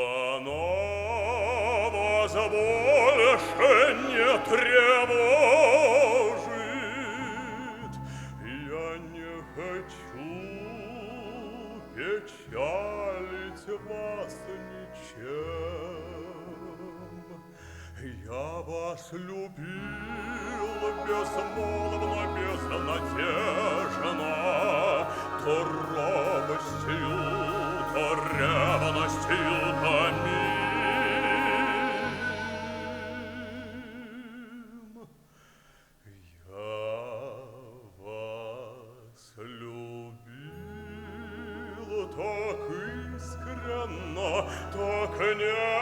Она вас больше не тревожит. Я не хочу печалить вас ничем. Я вас любил безмолвно, безнадежно, то робостью, то ревностью томим. Я вас любил так искренно, так нежно,